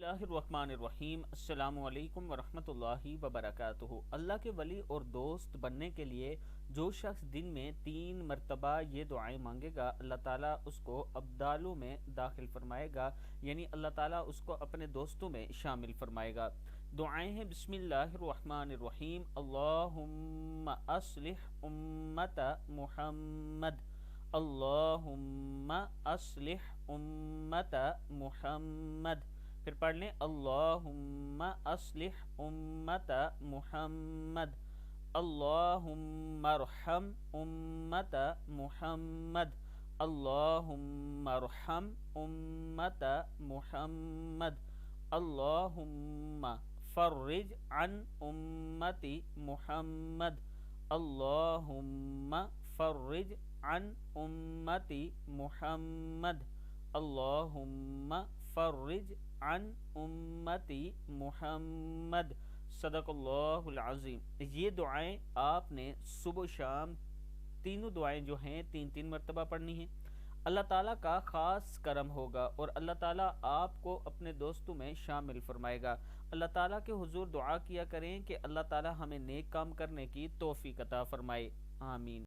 اللہ الرحمن الرحیم۔ السلام علیکم ورحمۃ اللہ وبرکاتہ۔ اللہ کے ولی اور دوست بننے کے لیے جو شخص دن میں 3 مرتبہ یہ دعائیں مانگے گا، اللہ تعالیٰ اس کو ابدالوں میں داخل فرمائے گا، یعنی اللہ تعالیٰ اس کو اپنے دوستوں میں شامل فرمائے گا۔ دعائیں ہیں بسم اللہ الرحمن الرحیم۔ اللہم اصلح امت محمد، اللہم اصلح امت محمد۔ پھر پڑھ لیں اللہم اصلح امت محمد، اللہم ارحم امت محمد، اللہم ارحم امت محمد، اللہم فرج عن امت محمد، اللہم فرج عن امت محمد، اللہم فرج عن امتی محمد۔ صدق اللہ العظیم۔ یہ دعائیں آپ نے صبح و شام تینوں دعائیں جو ہیں 3 مرتبہ پڑھنی ہیں۔ اللہ تعالیٰ کا خاص کرم ہوگا اور اللہ تعالیٰ آپ کو اپنے دوستوں میں شامل فرمائے گا۔ اللہ تعالیٰ کے حضور دعا کیا کریں کہ اللہ تعالیٰ ہمیں نیک کام کرنے کی توفیق عطا فرمائے، آمین۔